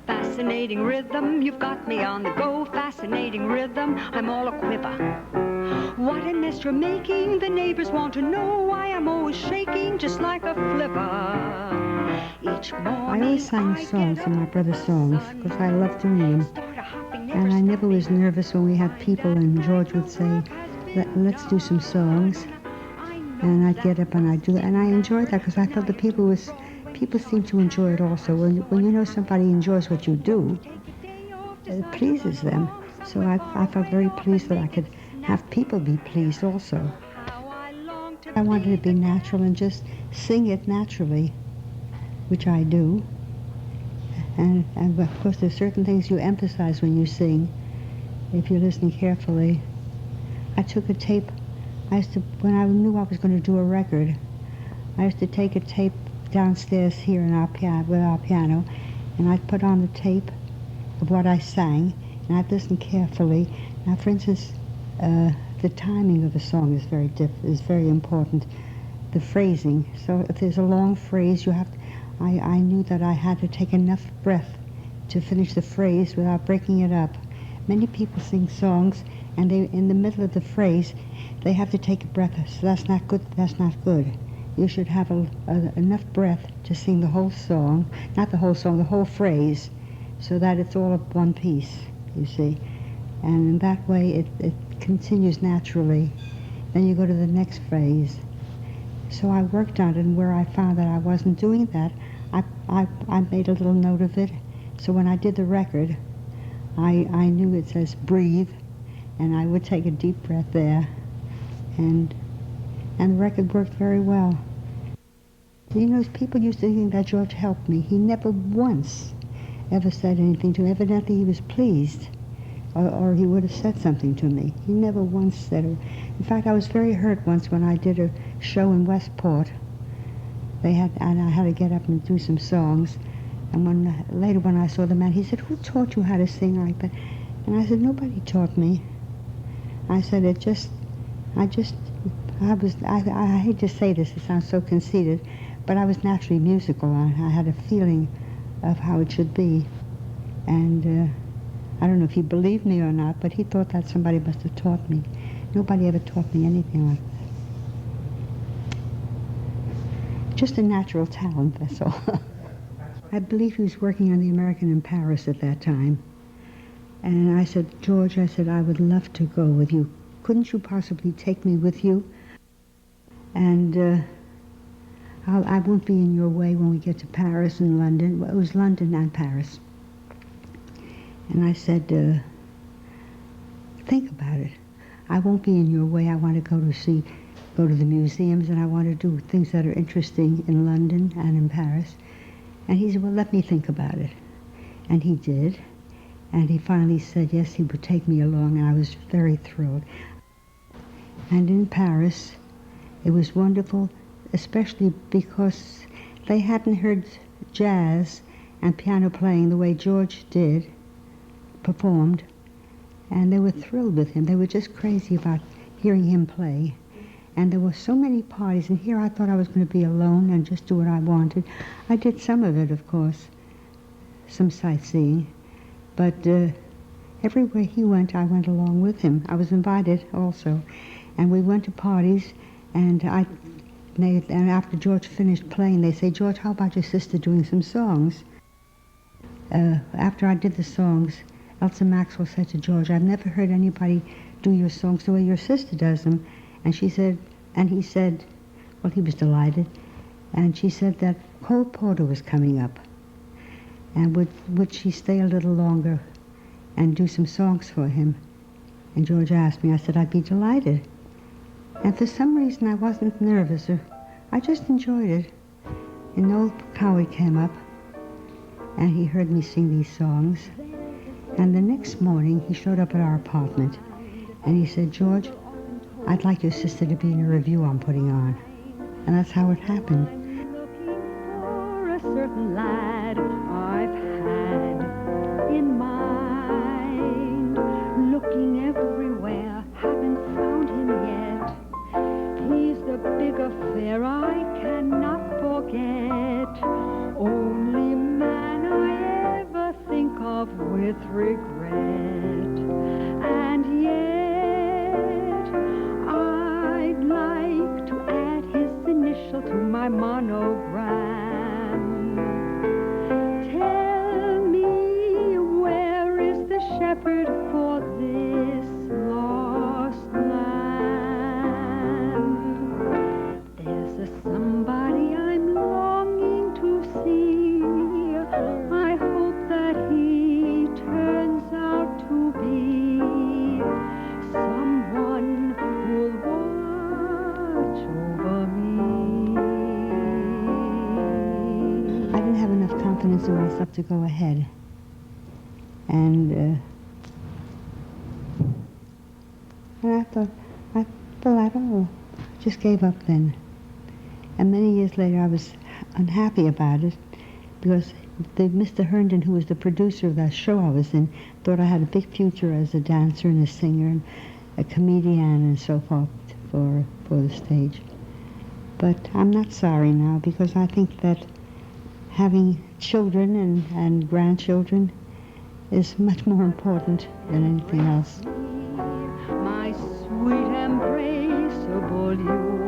Fascinating rhythm, you've got me on the go. Fascinating rhythm, I'm all a quiver. What a mess you're making, the neighbors want to know why I'm always shaking just like a flivver. Each morning I always sang songs in my brother's songs because I loved doing them. And I never was nervous when we had people and George would say, let's do some songs. And I'd get up and I'd do it. And I enjoyed that because I felt the people seem to enjoy it also. When you know somebody enjoys what you do, it pleases them. So I felt very pleased that I could have people be pleased also. I wanted to be natural and just sing it naturally, which I do. And of course there's certain things you emphasize when you sing, if you listen carefully. I took a tape. When I knew I was going to do a record, I used to take a tape downstairs here in with our piano, and I'd put on the tape of what I sang, and I'd listen carefully. Now, for instance, the timing of a song is very important. The phrasing. So if there's a long phrase, I knew that I had to take enough breath to finish the phrase without breaking it up. Many people sing songs, and in the middle of the phrase, they have to take a breath. So that's not good. That's not good. You should have enough breath to sing the whole song, not the whole song, the whole phrase, so that it's all of one piece, you see. And in that way, it continues naturally. Then you go to the next phrase. So I worked on it, and where I found that I wasn't doing that, I made a little note of it. So when I did the record, I knew it says breathe, and I would take a deep breath there, and the record worked very well. You know, people used to think that George helped me. He never once ever said anything to me. Evidently he was pleased, or he would have said something to me. He never once said it. In fact, I was very hurt once when I did a show in Westport. And I had to get up and do some songs. And later when I saw the man, he said, "Who taught you how to sing like that?" And I said, "Nobody taught me." I said, I hate to say this, it sounds so conceited, but I was naturally musical. I had a feeling of how it should be. And I don't know if he believed me or not, but he thought that somebody must have taught me. Nobody ever taught me anything like that. Just a natural talent, that's all. I believe he was working on the American in Paris at that time. And I said, "George," I said, "I would love to go with you. Couldn't you possibly take me with you? And I won't be in your way when we get to Paris and London." Well, it was London and Paris. And I said, "Think about it. I won't be in your way. I want to go to the museums, and I want to do things that are interesting in London and in Paris." And he said, "Well, let me think about it." And he did. And he finally said yes, he would take me along, and I was very thrilled. And in Paris, it was wonderful, especially because they hadn't heard jazz and piano playing the way George performed, and they were thrilled with him. They were just crazy about hearing him play. And there were so many parties, and here I thought I was going to be alone and just do what I wanted. I did some of it, of course, some sightseeing. But everywhere he went, I went along with him. I was invited also. And we went to parties, and after George finished playing, they say, "George, how about your sister doing some songs?" After I did the songs, Elsa Maxwell said to George, "I've never heard anybody do your songs the way your sister does them." And he said, well, he was delighted. And she said that Cole Porter was coming up. And would she stay a little longer and do some songs for him? And George asked me. I said, "I'd be delighted." And for some reason I wasn't nervous. I just enjoyed it. And Noel Coward came up, and he heard me sing these songs. And the next morning he showed up at our apartment, and he said, "George, I'd like your sister to be in a review I'm putting on." And that's how it happened. For a certain lad I've had in mind, looking everywhere, haven't found him yet. He's the big affair I cannot forget, only man I didn't have enough confidence in myself to go ahead. And I thought, I don't know, just gave up then. And many years later I was unhappy about it because Mr. Herndon, who was the producer of that show I was in, thought I had a big future as a dancer and a singer and a comedian and so forth for the stage. But I'm not sorry now because I think that having children and grandchildren is much more important than anything else. My sweet embraceable you.